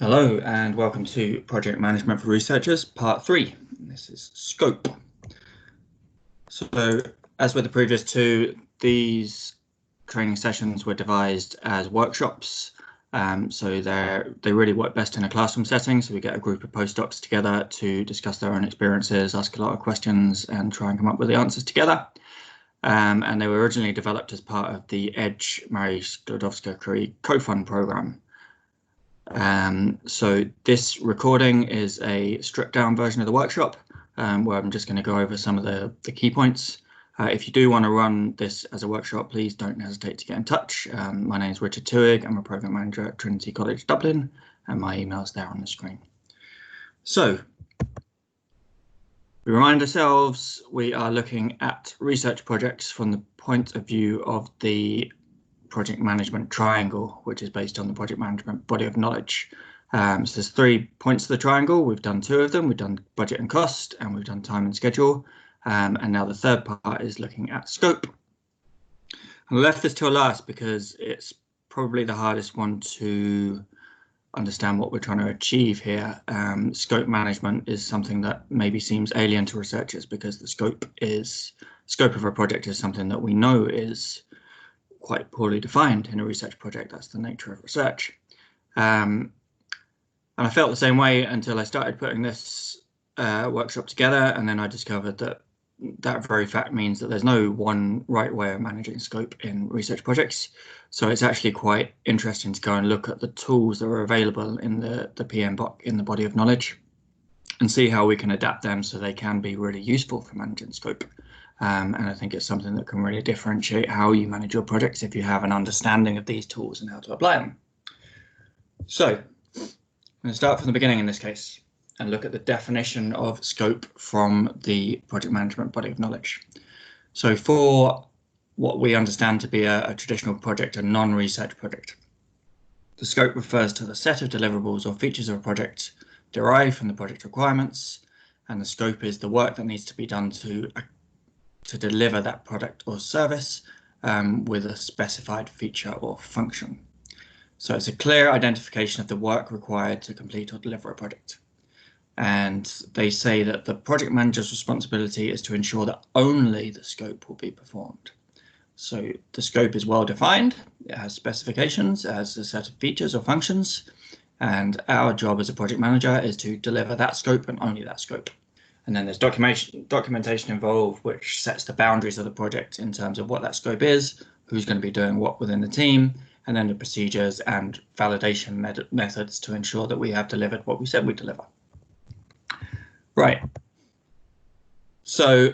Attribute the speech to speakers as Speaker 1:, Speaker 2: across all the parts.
Speaker 1: Hello and welcome to Project Management for Researchers, Part 3. This is Scope. So, as with the previous two, these training sessions were devised as workshops. So they really work best in a classroom setting. So we get a group of postdocs together to discuss their own experiences, ask a lot of questions and try and come up with the answers together. And they were originally developed as part of the EDGE Marie Sklodowska-Curie co-fund program. So this recording is a stripped down version of the workshop where I'm just going to go over some of the key points. If you do want to run this as a workshop, please don't hesitate to get in touch. My name is Richard Tuig. I'm a program manager at Trinity College Dublin, and my email is there on the screen. So we remind ourselves we are looking at research projects from the point of view of the project management triangle, which is based on the project management body of knowledge. So there's 3 points of the triangle. We've done 2 of them. We've done budget and cost, and we've done time and schedule. And now the third part is looking at scope. I left this till last because it's probably the hardest one to understand what we're trying to achieve here. Scope management is something that maybe seems alien to researchers because the scope of a project is something that we know is quite poorly defined in a research project. That's the nature of research. And I felt the same way until I started putting this workshop together, and then I discovered that that very fact means that there's no one right way of managing scope in research projects. So it's actually quite interesting to go and look at the tools that are available in the PM in the body of knowledge and see how we can adapt them so they can be really useful for managing scope. And I think it's something that can really differentiate how you manage your projects if you have an understanding of these tools and how to apply them. So I'm going to start from the beginning in this case and look at the definition of scope from the project management body of knowledge. So for what we understand to be a traditional project, a non-research project, the scope refers to the set of deliverables or features of a project derived from the project requirements, and the scope is the work that needs to be done to deliver that product or service with a specified feature or function. So it's a clear identification of the work required to complete or deliver a project. And they say that the project manager's responsibility is to ensure that only the scope will be performed. So the scope is well defined, it has specifications, it has a set of features or functions, and our job as a project manager is to deliver that scope and only that scope. And then there's documentation involved, which sets the boundaries of the project in terms of what that scope is, who's going to be doing what within the team, and then the procedures and validation methods to ensure that we have delivered what we said we'd deliver. Right. So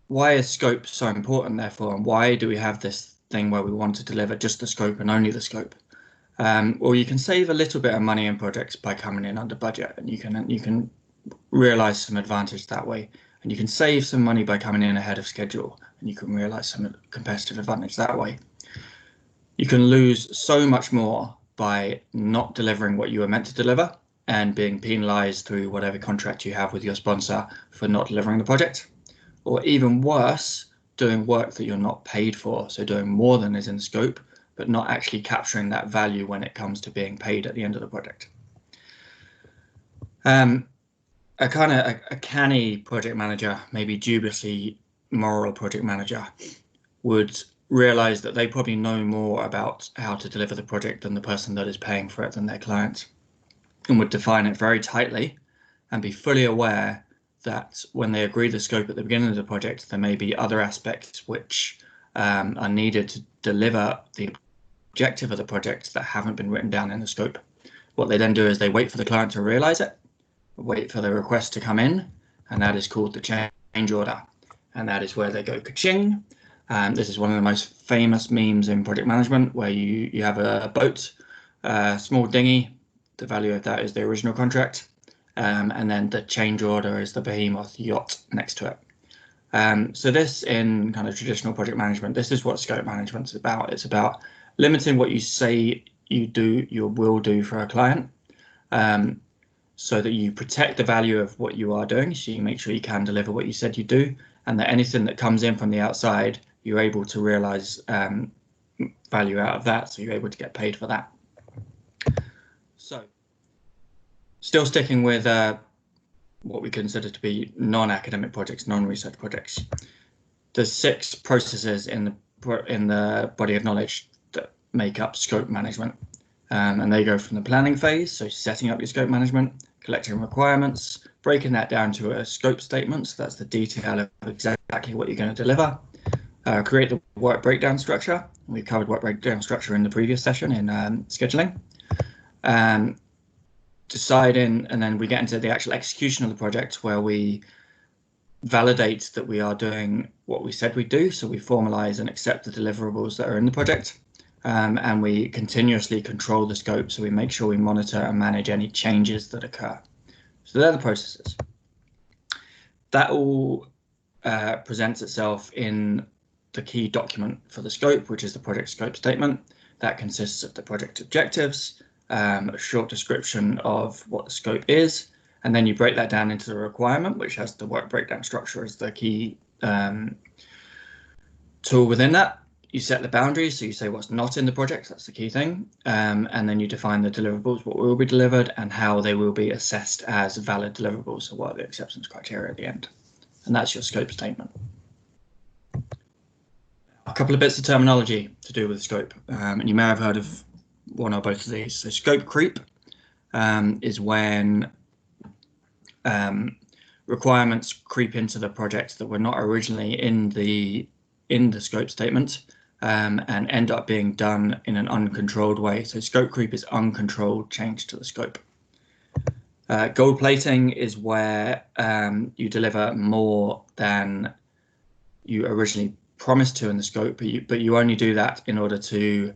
Speaker 1: why is scope so important, therefore, and why do we have this thing where we want to deliver just the scope and only the scope? Well, you can save a little bit of money in projects by coming in under budget, and you can realize some advantage that way, and you can save some money by coming in ahead of schedule, and you can realize some competitive advantage that way. You can lose so much more by not delivering what you were meant to deliver and being penalized through whatever contract you have with your sponsor for not delivering the project, or even worse, doing work that you're not paid for, so doing more than is in scope but not actually capturing that value when it comes to being paid at the end of the project. A canny project manager, maybe dubiously moral project manager, would realize that they probably know more about how to deliver the project than the person that is paying for it, than their client, and would define it very tightly and be fully aware that when they agree the scope at the beginning of the project, there may be other aspects which are needed to deliver the objective of the project that haven't been written down in the scope. What they then do is they wait for the client to realize it, wait for the request to come in, and that is called the change order. And that is where they go ka-ching. This is one of the most famous memes in project management, where you have a boat, a small dinghy, the value of that is the original contract, and then the change order is the behemoth yacht next to it. So this, in kind of traditional project management, this is what scope management is about. It's about limiting what you say you will do for a client, so that you protect the value of what you are doing, so you make sure you can deliver what you said you do, and that anything that comes in from the outside, you're able to realize value out of that, so you're able to get paid for that. So Still sticking with what we consider to be non-academic projects, non-research projects. There's 6 processes in the body of knowledge that make up scope management, and they go from the planning phase, so setting up your scope management, collecting requirements, breaking that down to a scope statement, so that's the detail of exactly what you're going to deliver, create the work breakdown structure. We covered work breakdown structure in the previous session in scheduling. Deciding, and then we get into the actual execution of the project, where we validate that we are doing what we said we'd do. So we formalize and accept the deliverables that are in the project, and we continuously control the scope. So we make sure we monitor and manage any changes that occur. So they're the processes. That all presents itself in the key document for the scope, which is the project scope statement. That consists of the project objectives, a short description of what the scope is, and then you break that down into the requirement, which has the work breakdown structure as the key tool within that. You set the boundaries, so you say what's not in the project, that's the key thing, and then you define the deliverables, what will be delivered, and how they will be assessed as valid deliverables, so what are the acceptance criteria at the end. And that's your scope statement. A couple of bits of terminology to do with scope, and you may have heard of one or both of these. So scope creep is when requirements creep into the project that were not originally in the scope statement, and end up being done in an uncontrolled way. So scope creep is uncontrolled change to the scope. Gold plating is where you deliver more than you originally promised to in the scope, but you only do that in order to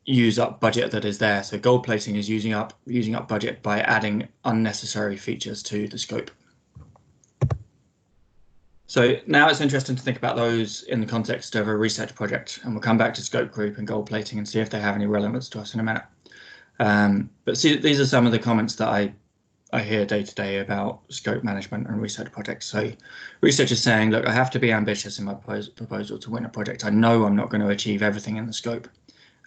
Speaker 1: use up budget that is there. So gold plating is using up budget by adding unnecessary features to the scope. So now it's interesting to think about those in the context of a research project, and we'll come back to scope creep and gold plating and see if they have any relevance to us in a minute. But see, these are some of the comments that I hear day to day about scope management and research projects. So researchers saying, look, I have to be ambitious in my proposal to win a project. I know I'm not going to achieve everything in the scope.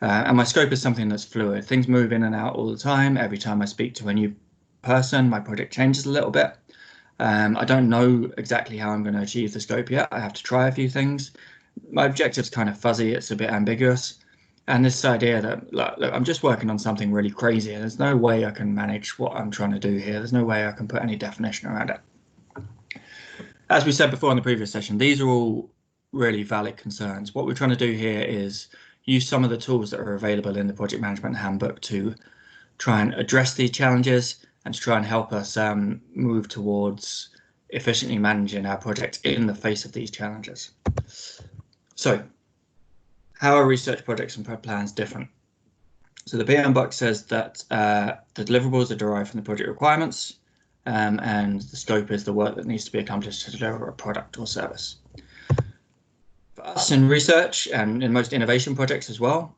Speaker 1: And my scope is something that's fluid. Things move in and out all the time. Every time I speak to a new person, my project changes a little bit. I don't know exactly how I'm going to achieve the scope yet. I have to try a few things. My objective's kind of fuzzy. It's a bit ambiguous. And this idea that, look, I'm just working on something really crazy. There's no way I can manage what I'm trying to do here. There's no way I can put any definition around it. As we said before in the previous session, these are all really valid concerns. What we're trying to do here is use some of the tools that are available in the project management handbook to try and address these challenges and to try and help us move towards efficiently managing our project in the face of these challenges. So, how are research projects and plans different? So the PM box says that the deliverables are derived from the project requirements, and the scope is the work that needs to be accomplished to deliver a product or service. For us in research and in most innovation projects as well,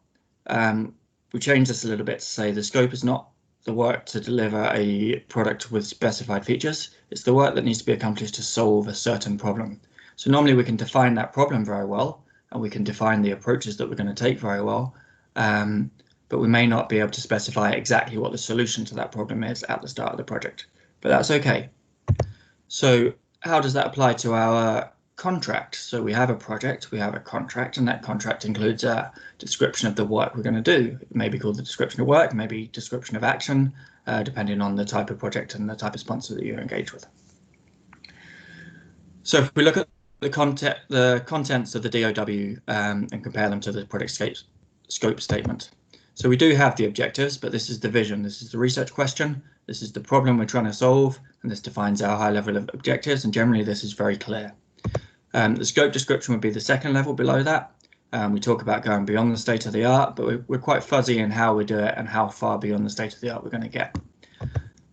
Speaker 1: we change this a little bit to say the scope is not the work to deliver a product with specified features. It's the work that needs to be accomplished to solve a certain problem. So normally we can define that problem very well, and we can define the approaches that we're going to take very well, but we may not be able to specify exactly what the solution to that problem is at the start of the project, but that's okay. So how does that apply to our contract? So we have a project, we have a contract, and that contract includes a description of the work we're going to do. It may be called the description of work, maybe description of action, depending on the type of project and the type of sponsor that you engage with. So if we look at the contents of the DOW and compare them to the project scope statement. So we do have the objectives, but this is the vision. This is the research question. This is the problem we're trying to solve, and this defines our high level of objectives. And generally, this is very clear. The scope description would be the second level below that. We talk about going beyond the state of the art, but we're quite fuzzy in how we do it and how far beyond the state of the art we're going to get.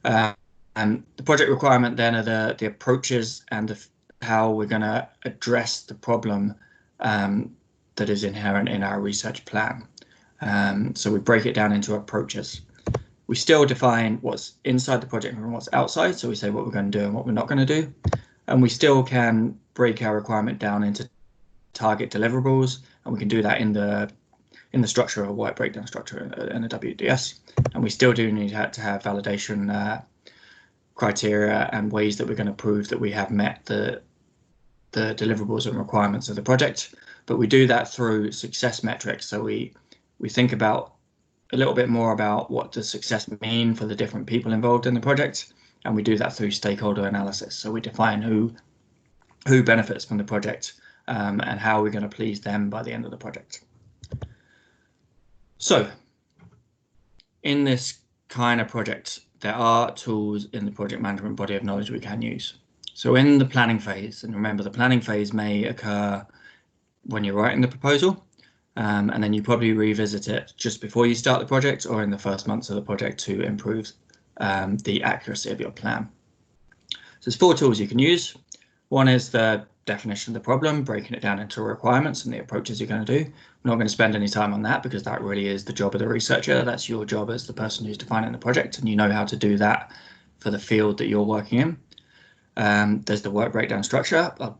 Speaker 1: And the project requirement then are the approaches and how we're going to address the problem that is inherent in our research plan. So we break it down into approaches. We still define what's inside the project and what's outside. So we say what we're going to do and what we're not going to do. And we still can break our requirement down into target deliverables, and we can do that in in the structure, a work breakdown structure in a WDS, and we still do need to have validation criteria and ways that we're going to prove that we have met the deliverables and requirements of the project. But we do that through success metrics. So we think about a little bit more about what does success mean for the different people involved in the project, and we do that through stakeholder analysis. So we define who benefits from the project and how we're going to please them by the end of the project. So in this kind of project, there are tools in the project management body of knowledge we can use. So in the planning phase, and remember the planning phase may occur when you're writing the proposal, and then you probably revisit it just before you start the project or in the first months of the project to improve the accuracy of your plan. So there's 4 tools you can use. One is the definition of the problem, breaking it down into requirements and the approaches you're going to do. I'm not going to spend any time on that because that really is the job of the researcher. That's your job as the person who's defining the project, and you know how to do that for the field that you're working in. There's the work breakdown structure. I'll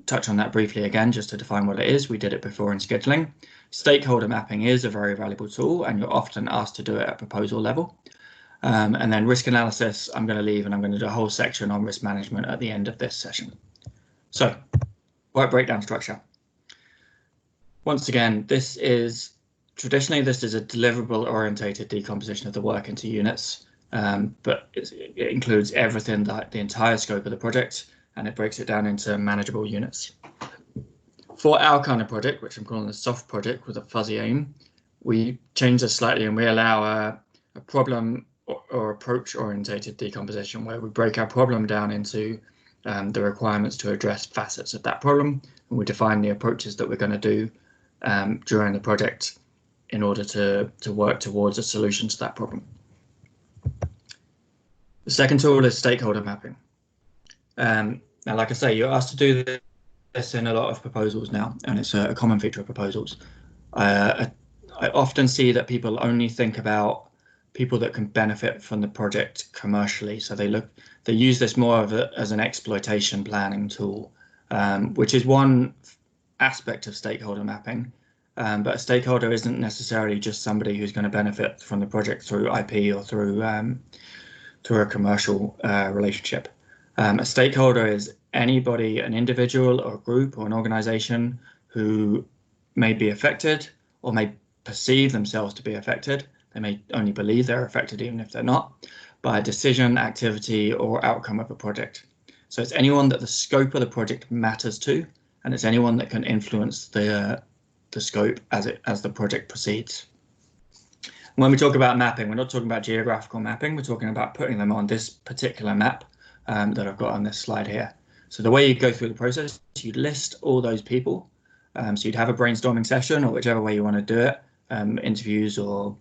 Speaker 1: touch on that briefly again just to define what it is. We did it before in scheduling. Stakeholder mapping is a very valuable tool, and you're often asked to do it at proposal level. And then risk analysis, I'm going to leave, and I'm going to do a whole section on risk management at the end of this session. So, work breakdown structure. Once again, this is a deliverable orientated decomposition of the work into units, but it includes everything, the entire scope of the project, and it breaks it down into manageable units. For our kind of project, which I'm calling a soft project with a fuzzy aim, we change this slightly and we allow a problem or approach orientated decomposition where we break our problem down into the requirements to address facets of that problem, and we define the approaches that we're going to do during the project in order to work towards a solution to that problem. The second tool is stakeholder mapping. Now, like I say, you're asked to do this in a lot of proposals now, and it's a common feature of proposals. I often see that people only think about people that can benefit from the project commercially. So they use this more as an exploitation planning tool, which is one aspect of stakeholder mapping. But a stakeholder isn't necessarily just somebody who's going to benefit from the project through IP or through a commercial relationship. A stakeholder is anybody, an individual or a group or an organization who may be affected or may perceive themselves to be affected. They may only believe they're affected, even if they're not, by a decision, activity, or outcome of a project. So it's anyone that the scope of the project matters to, and it's anyone that can influence the scope as the project proceeds. When we talk about mapping, we're not talking about geographical mapping. We're talking about putting them on this particular map that I've got on this slide here. So the way you go through the process, you'd list all those people. So you'd have a brainstorming session, or whichever way you want to do it, interviews or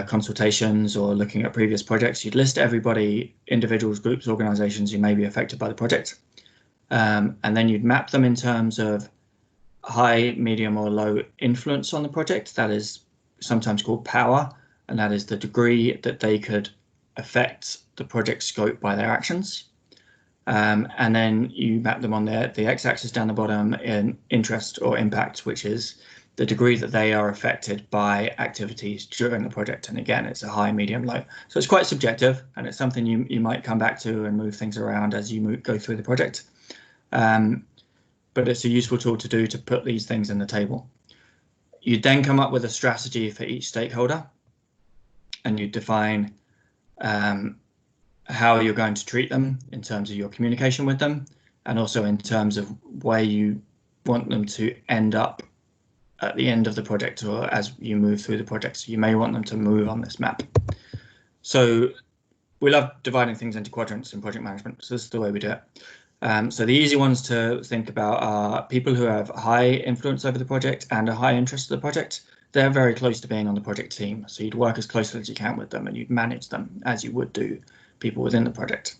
Speaker 1: consultations or looking at previous projects. You'd list everybody, individuals, groups, organizations who may be affected by the project. And then you'd map them in terms of high, medium or low influence on the project. That is sometimes called power, and that is the degree that they could affect the project scope by their actions. And then you map them on the x-axis down the bottom in interest or impact, which is the degree that they are affected by activities during the project. And again, it's a high, medium, low. So it's quite subjective, and it's something you might come back to and move things around as you go through the project. But it's a useful tool to do to put these things in the table. You then come up with a strategy for each stakeholder, and you define how you're going to treat them in terms of your communication with them, and also in terms of where you want them to end up at the end of the project or as you move through the project. So you may want them to move on this map. So we love dividing things into quadrants in project management. So this is the way we do it. So the easy ones to think about are people who have high influence over the project and a high interest in the project. They're very close to being on the project team. So you'd work as closely as you can with them, and you'd manage them as you would do people within the project.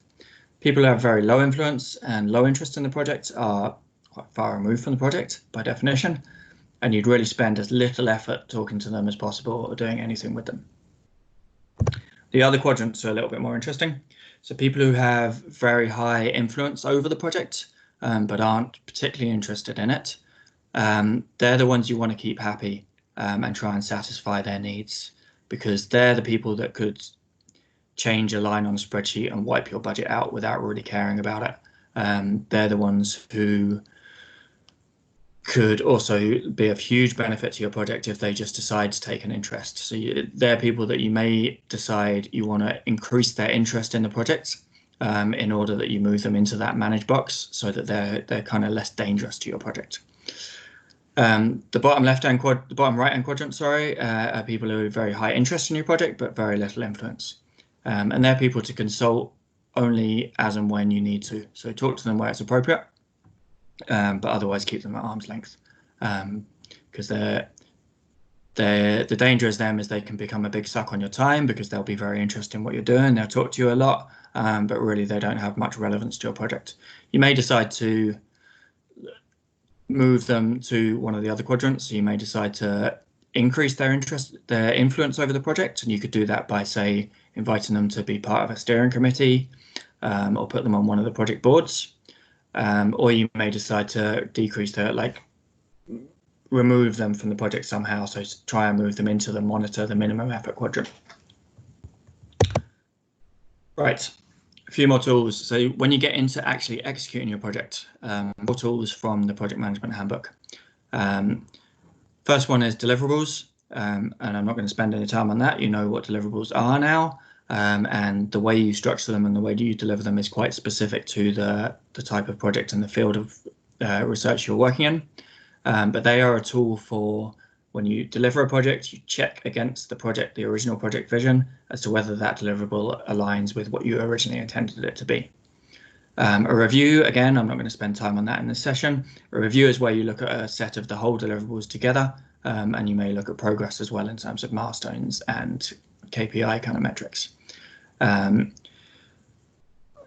Speaker 1: People who have very low influence and low interest in the project are quite far removed from the project by definition, and you'd really spend as little effort talking to them as possible or doing anything with them. The other quadrants are a little bit more interesting. So people who have very high influence over the project, but aren't particularly interested in it, they're the ones you want to keep happy and try and satisfy their needs, because they're the people that could change a line on a spreadsheet and wipe your budget out without really caring about it. They're the ones who could also be of huge benefit to your project if they just decide to take an interest. So they're people that you may decide you want to increase their interest in the project in order that you move them into that manage box so that they're kind of less dangerous to your project. The bottom right hand quadrant, are people who have very high interest in your project but very little influence. And they're people to consult only as and when you need to. So talk to them where it's appropriate, but otherwise keep them at arm's length, because the danger is they can become a big suck on your time because they'll be very interested in what you're doing. They'll talk to you a lot, but really they don't have much relevance to your project. You may decide to move them to one of the other quadrants. So you may decide to increase their influence over the project, and you could do that by, say, inviting them to be part of a steering committee, or put them on one of the project boards, or you may decide to decrease remove them from the project somehow, so try and move them into the monitor the minimum effort quadrant. Right, a few more tools. So when you get into actually executing your project, more tools from the project management handbook. First one is deliverables, and I'm not going to spend any time on that. You know what deliverables are now, and the way you structure them and the way you deliver them is quite specific to the type of project and the field of research you're working in. But they are a tool for when you deliver a project, you check against the original project vision, as to whether that deliverable aligns with what you originally intended it to be. A review, again, I'm not going to spend time on that in this session. A review is where you look at a set of the whole deliverables together, and you may look at progress as well in terms of milestones and KPI kind of metrics.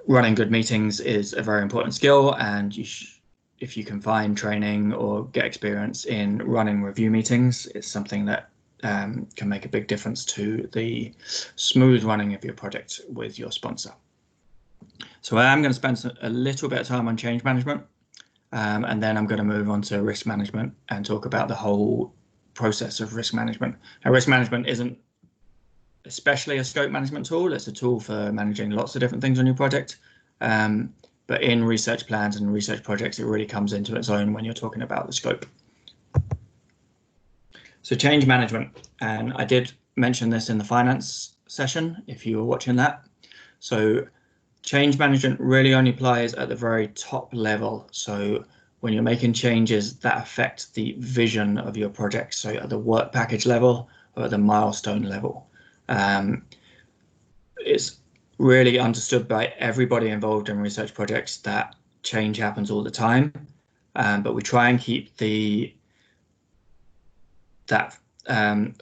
Speaker 1: Running good meetings is a very important skill, and if you can find training or get experience in running review meetings, it's something that can make a big difference to the smooth running of your project with your sponsor. So I am going to spend a little bit of time on change management, and then I'm going to move on to risk management and talk about the whole process of risk management. Now, risk management isn't especially a scope management tool. It's a tool for managing lots of different things on your project. But in research plans and research projects, it really comes into its own when you're talking about the scope. So change management, and I did mention this in the finance session, if you were watching that. So change management really only applies at the very top level. So when you're making changes that affect the vision of your project, so at the work package level or at the milestone level. It's really understood by everybody involved in research projects that change happens all the time, but we try and keep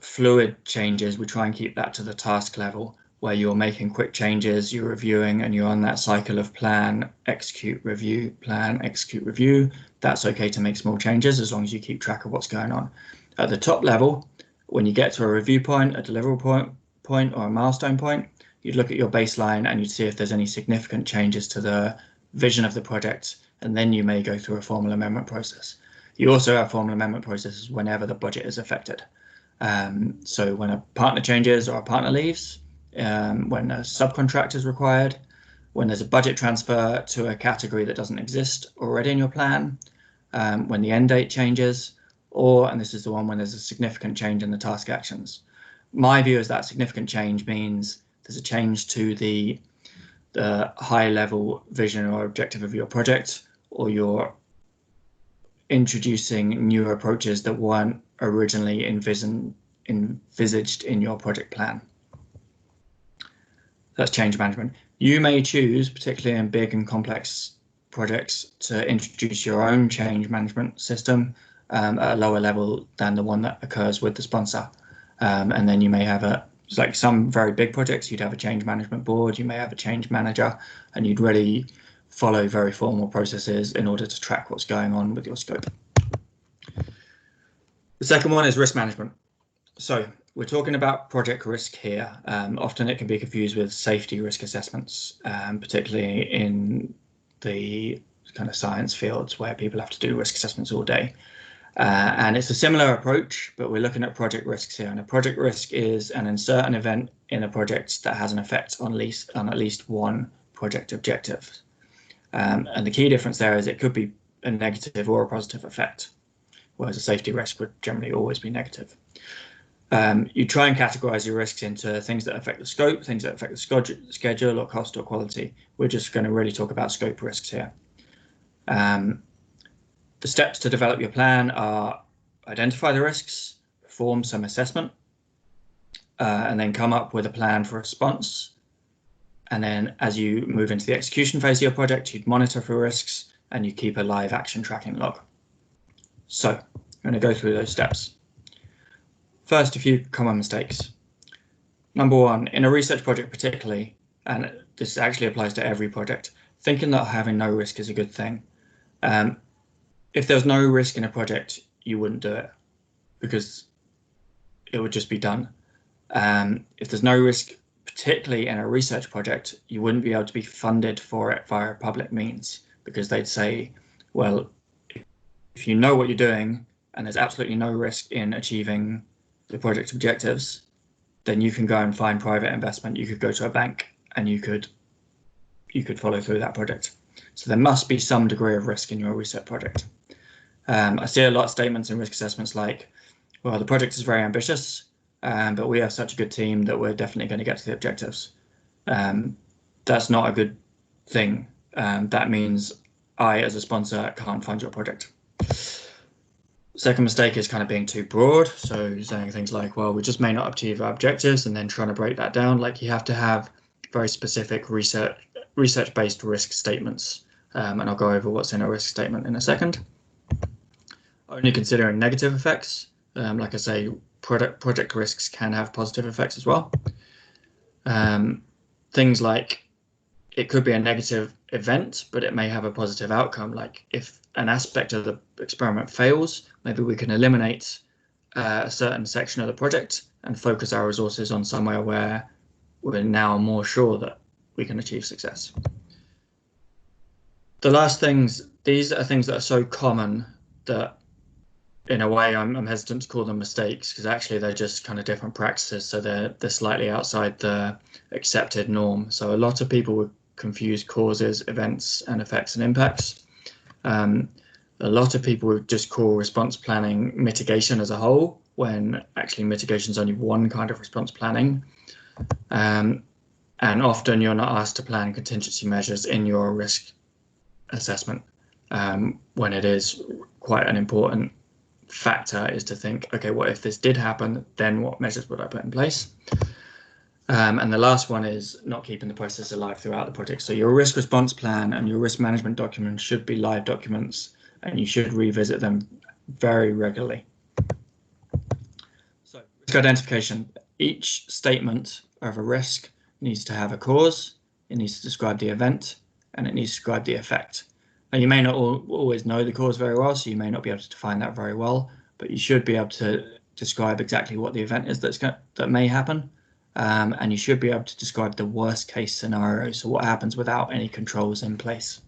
Speaker 1: fluid changes, we try and keep that to the task level, where you're making quick changes, you're reviewing, and you're on that cycle of plan, execute, review, plan, execute, review. That's okay to make small changes as long as you keep track of what's going on. At the top level, when you get to a review point, a deliverable point, or a milestone point, you'd look at your baseline and you'd see if there's any significant changes to the vision of the project, and then you may go through a formal amendment process. You also have formal amendment processes whenever the budget is affected. So when a partner changes or a partner leaves, when a subcontract is required, when there's a budget transfer to a category that doesn't exist already in your plan, when the end date changes, and this is the one when there's a significant change in the task actions. My view is that significant change means there's a change to the high level vision or objective of your project, or you're introducing new approaches that weren't originally envisaged in your project plan. That's change management. You may choose, particularly in big and complex projects, to introduce your own change management system at a lower level than the one that occurs with the sponsor. And then you may have like some very big projects, you'd have a change management board, you may have a change manager, and you'd really follow very formal processes in order to track what's going on with your scope. The second one is risk management. So we're talking about project risk here. Often it can be confused with safety risk assessments, particularly in the kind of science fields where people have to do risk assessments all day. And it's a similar approach, but we're looking at project risks here. And a project risk is an uncertain event in a project that has an effect on at least one project objective. And the key difference there is it could be a negative or a positive effect, whereas a safety risk would generally always be negative. You try and categorize your risks into things that affect the scope, things that affect the schedule or cost or quality. We're just going to really talk about scope risks here. The steps to develop your plan are identify the risks, perform some assessment, and then come up with a plan for response. And then as you move into the execution phase of your project, you'd monitor for risks and you keep a live action tracking log. So I'm going to go through those steps. First, a few common mistakes. Number one, in a research project particularly, and this actually applies to every project, thinking that having no risk is a good thing. If there's no risk in a project, you wouldn't do it because it would just be done. If there's no risk, particularly in a research project, you wouldn't be able to be funded for it via public means because they'd say, well, if you know what you're doing and there's absolutely no risk in achieving the project objectives, then you can go and find private investment. You could go to a bank and you could follow through that project. So there must be some degree of risk in your research project. I see a lot of statements in risk assessments like, well, the project is very ambitious, but we have such a good team that we're definitely going to get to the objectives. That's not a good thing. That means I, as a sponsor, can't fund your project. Second mistake is kind of being too broad. So saying things like, well, we just may not achieve our objectives, and then trying to break that down. Like you have to have very specific research-based risk statements. And I'll go over what's in a risk statement in a second. Only considering negative effects. Like I say, project risks can have positive effects as well. Things like it could be a negative event, but it may have a positive outcome. Like if an aspect of the experiment fails, maybe we can eliminate a certain section of the project and focus our resources on somewhere where we're now more sure that we can achieve success. The last things, these are things that are so common that in a way I'm hesitant to call them mistakes because actually they're just kind of different practices. So they're slightly outside the accepted norm. So a lot of people would confuse causes, events, and effects and impacts. A lot of people would just call response planning mitigation as a whole, when actually mitigation is only one kind of response planning. And often you're not asked to plan contingency measures in your risk assessment, when it is quite an important factor is to think, okay, what if this did happen, then what measures would I put in place? And the last one is not keeping the process alive throughout the project. So your risk response plan and your risk management documents should be live documents, and you should revisit them very regularly. So risk identification. Each statement of a risk needs to have a cause, it needs to describe the event, and it needs to describe the effect. Now, you may not always know the cause very well, so you may not be able to define that very well, but you should be able to describe exactly what the event is that may happen. And you should be able to describe the worst case scenario, so what happens without any controls in place.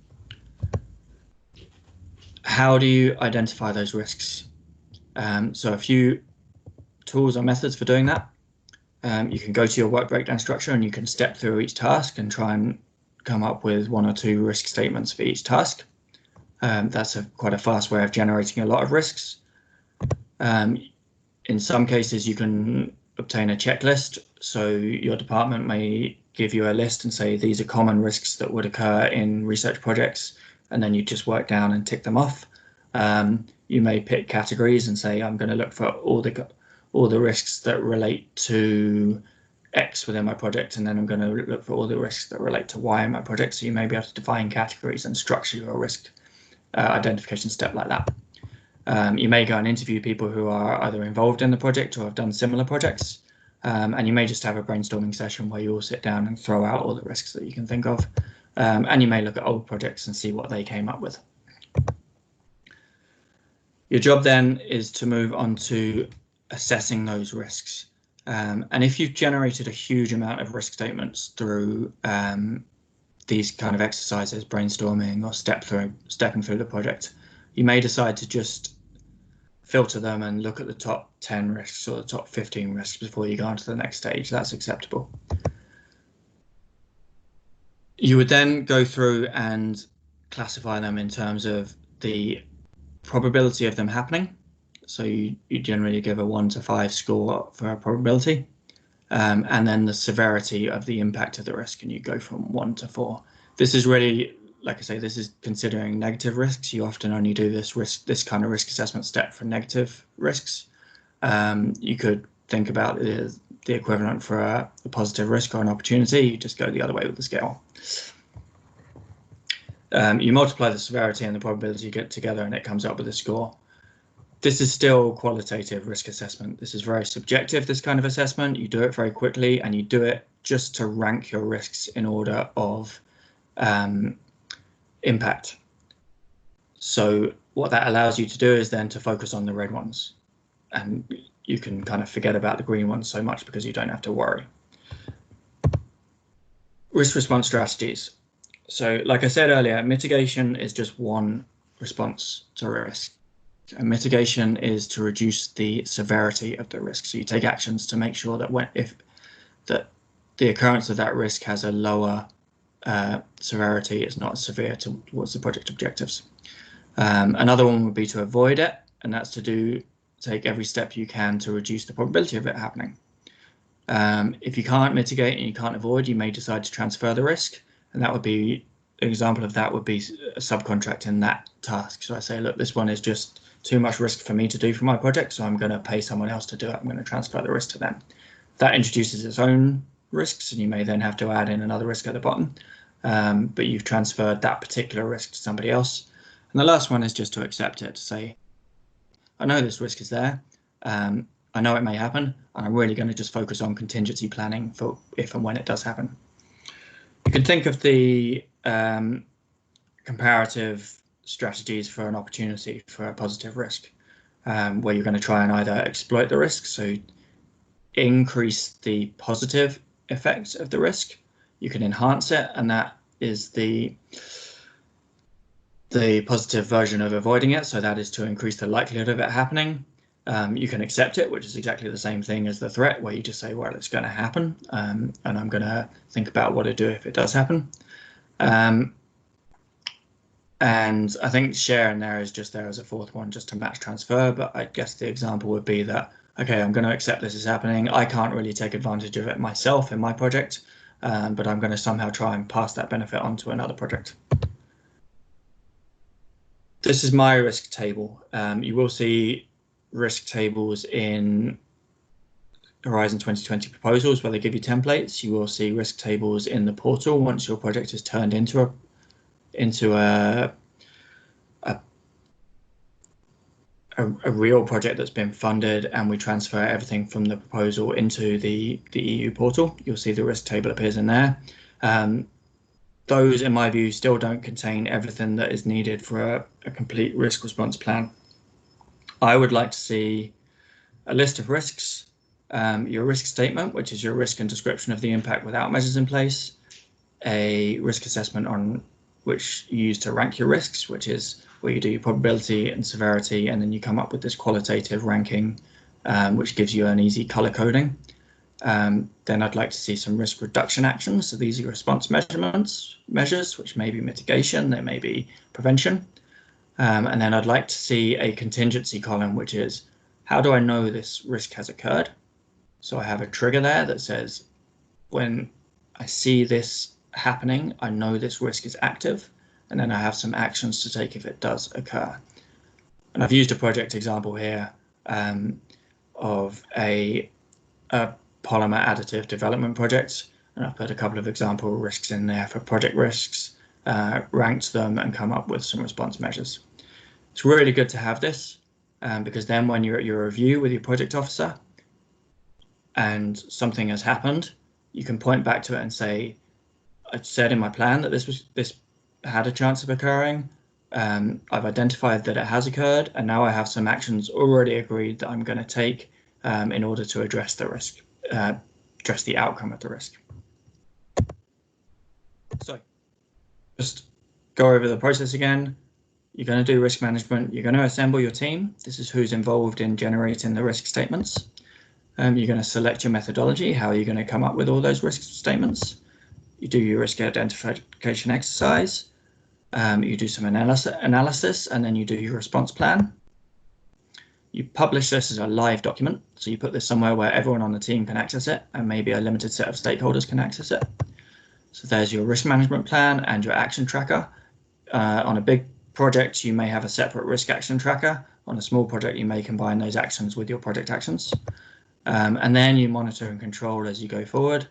Speaker 1: How do you identify those risks? So a few tools or methods for doing that. You can go to your work breakdown structure and you can step through each task and try and come up with 1 or 2 risk statements for each task. That's quite a fast way of generating a lot of risks. In some cases, you can obtain a checklist. So your department may give you a list and say, these are common risks that would occur in research projects. And then you just work down and tick them off. You may pick categories and say, I'm going to look for all the risks that relate to X within my project, and then I'm going to look for all the risks that relate to Y in my project. So you may be able to define categories and structure your risk identification step like that. You may go and interview people who are either involved in the project or have done similar projects. And you may just have a brainstorming session where you all sit down and throw out all the risks that you can think of. And you may look at old projects and see what they came up with. Your job then is to move on to assessing those risks. And if you've generated a huge amount of risk statements through these kind of exercises, brainstorming or stepping through the project, you may decide to just filter them and look at the top 10 risks or the top 15 risks before you go on to the next stage. That's acceptable. You would then go through and classify them in terms of the probability of them happening. So you generally give a 1 to 5 score for a probability, and then the severity of the impact of the risk, and you go from 1 to 4. This is really, like I say, this is considering negative risks. You often only do this kind of risk assessment step for negative risks. You could think about it as the equivalent for a positive risk or an opportunity. You just go the other way with the scale. You multiply the severity and the probability you get together, and it comes up with a score. This is still qualitative risk assessment. This is very subjective, this kind of assessment. You do it very quickly, and you do it just to rank your risks in order of impact. So what that allows you to do is then to focus on the red ones, and you can kind of forget about the green ones so much because you don't have to worry. Risk response strategies. So like I said earlier, mitigation is just one response to risk. And mitigation is to reduce the severity of the risk. So you take actions to make sure that if the occurrence of that risk has a lower severity, it's not severe towards the project objectives. Another one would be to avoid it, and that's to take every step you can to reduce the probability of it happening. If you can't mitigate and you can't avoid, you may decide to transfer the risk, and that would be an example of that would be a subcontract in that task. So I say, look, this one is just too much risk for me to do for my project, so I'm going to pay someone else to do it. I'm going to transfer the risk to them. That introduces its own risks, and you may then have to add in another risk at the bottom, but you've transferred that particular risk to somebody else. And the last one is just to accept it, to say, I know this risk is there, I know it may happen, and I'm really going to just focus on contingency planning for if and when it does happen. You can think of the comparative strategies for an opportunity for a positive risk, where you're going to try and either exploit the risk, so increase the positive effects of the risk. You can enhance it, and that is the positive version of avoiding it, so that is to increase the likelihood of it happening. You can accept it, which is exactly the same thing as the threat, where you just say, well, it's going to happen, and I'm going to think about what to do if it does happen. And I think share in there is just there as a fourth one, just to match transfer. But I guess the example would be that, okay, I'm going to accept this is happening. I can't really take advantage of it myself in my project, but I'm going to somehow try and pass that benefit on to another project. This is my risk table. You will see risk tables in Horizon 2020 proposals where they give you templates. You will see risk tables in the portal once your project is turned into a real project that's been funded, and we transfer everything from the proposal into the EU portal. You'll see the risk table appears in there. Those, in my view, still don't contain everything that is needed for a complete risk response plan. I would like to see a list of risks, your risk statement, which is your risk and description of the impact without measures in place, a risk assessment on which you use to rank your risks, which is where you do your probability and severity, and then you come up with this qualitative ranking, which gives you an easy color coding. Then I'd like to see some risk reduction actions. So these are response measures, which may be mitigation, they may be prevention. And then I'd like to see a contingency column, which is, how do I know this risk has occurred? So I have a trigger there that says, when I see this happening, I know this risk is active, and then I have some actions to take if it does occur. And I've used a project example here of a polymer additive development project, and I've put a couple of example risks in there for project risks, ranked them, and come up with some response measures. It's really good to have this, because then when you're at your review with your project officer and something has happened, you can point back to it and say, I said in my plan that this had a chance of occurring. I've identified that it has occurred, and now I have some actions already agreed that I'm going to take in order to address the risk, address the outcome of the risk. So just go over the process again. you're going to do risk management, you're going to assemble your team. This is who's involved in generating the risk statements. You're going to select your methodology. How are you going to come up with all those risk statements? You do your risk identification exercise. You do some analysis, and then you do your response plan. You publish this as a live document. So you put this somewhere where everyone on the team can access it, and maybe a limited set of stakeholders can access it. So there's your risk management plan and your action tracker. On a big project, you may have a separate risk action tracker. On a small project, you may combine those actions with your project actions. And then you monitor and control as you go forward.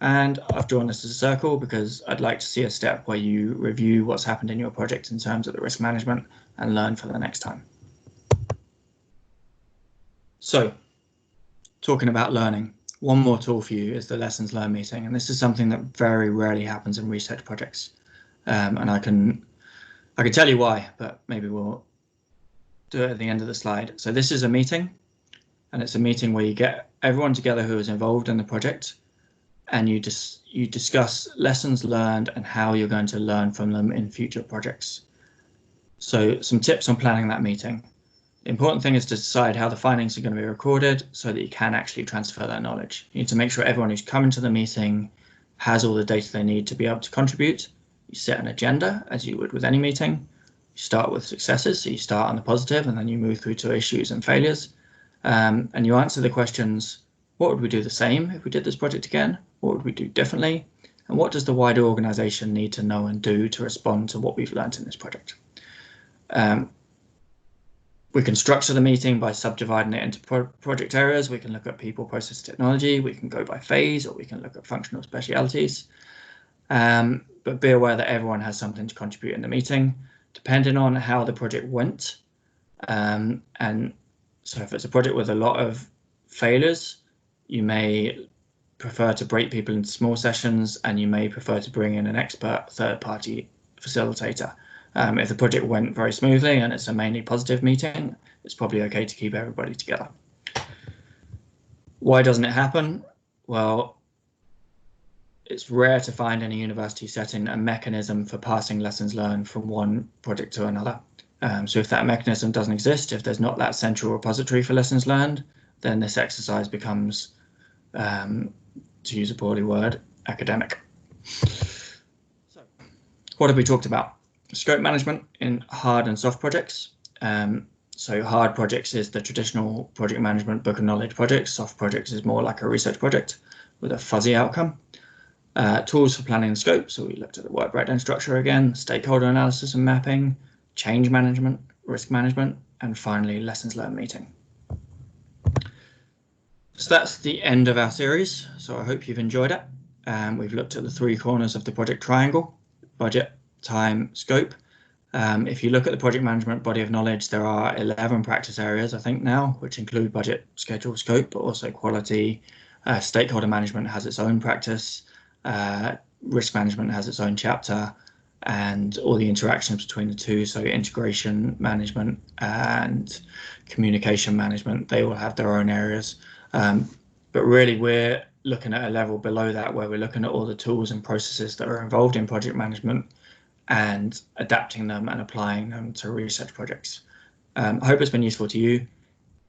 Speaker 1: And I've drawn this as a circle because I'd like to see a step where you review what's happened in your project in terms of the risk management and learn for the next time. So, talking about learning, one more tool for you is the lessons learned meeting. And this is something that very rarely happens in research projects. And I can tell you why, but maybe we'll do it at the end of the slide. So this is a meeting. And it's a meeting where you get everyone together who is involved in the project, and you discuss lessons learned and how you're going to learn from them in future projects. So some tips on planning that meeting. The important thing is to decide how the findings are going to be recorded so that you can actually transfer that knowledge. You need to make sure everyone who's coming to the meeting has all the data they need to be able to contribute. You set an agenda as you would with any meeting. You start with successes, so you start on the positive and then you move through to issues and failures. And you answer the questions, what would we do the same if we did this project again? What would we do differently? And what does the wider organization need to know and do to respond to what we've learned in this project? We can structure the meeting by subdividing it into project areas. We can look at people, process, technology. We can go by phase, or we can look at functional specialities. But be aware that everyone has something to contribute in the meeting, depending on how the project went. And so if it's a project with a lot of failures, you may prefer to break people into small sessions, and you may prefer to bring in an expert third-party facilitator. If the project went very smoothly and it's a mainly positive meeting, it's probably okay to keep everybody together. Why doesn't it happen? Well, it's rare to find in a university setting a mechanism for passing lessons learned from one project to another. So if that mechanism doesn't exist, if there's not that central repository for lessons learned, then this exercise becomes, to use a poorly word, academic. So, what have we talked about? Scope management in hard and soft projects. So hard projects is the traditional project management book of knowledge projects. Soft projects is more like a research project with a fuzzy outcome. Tools for planning and scope. So we looked at the work breakdown structure again, stakeholder analysis and mapping, change management, risk management, and finally lessons learned meeting. So that's the end of our series. So I hope you've enjoyed it. We've looked at the three corners of the project triangle: budget, time, scope. If you look at the project management body of knowledge, there are 11 practice areas, I think now, which include budget, schedule, scope, but also quality. Stakeholder management has its own practice. Risk management has its own chapter, and all the interactions between the two, so integration management and communication management, they all have their own areas. But really, we're looking at a level below that where we're looking at all the tools and processes that are involved in project management and adapting them and applying them to research projects. I hope it's been useful to you.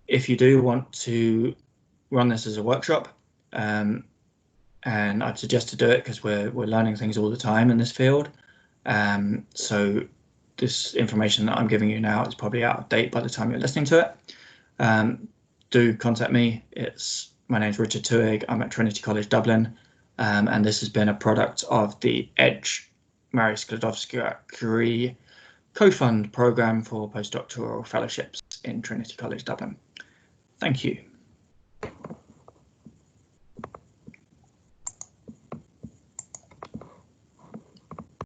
Speaker 1: If you do want to run this as a workshop, and I'd suggest to do it because we're learning things all the time in this field. So this information that I'm giving you now is probably out of date by the time you're listening to it. Do contact me. My name's Richard Tuig. I'm at Trinity College Dublin, and this has been a product of the EDGE Mary Sklodowska-Curie co-fund program for postdoctoral fellowships in Trinity College Dublin. Thank you.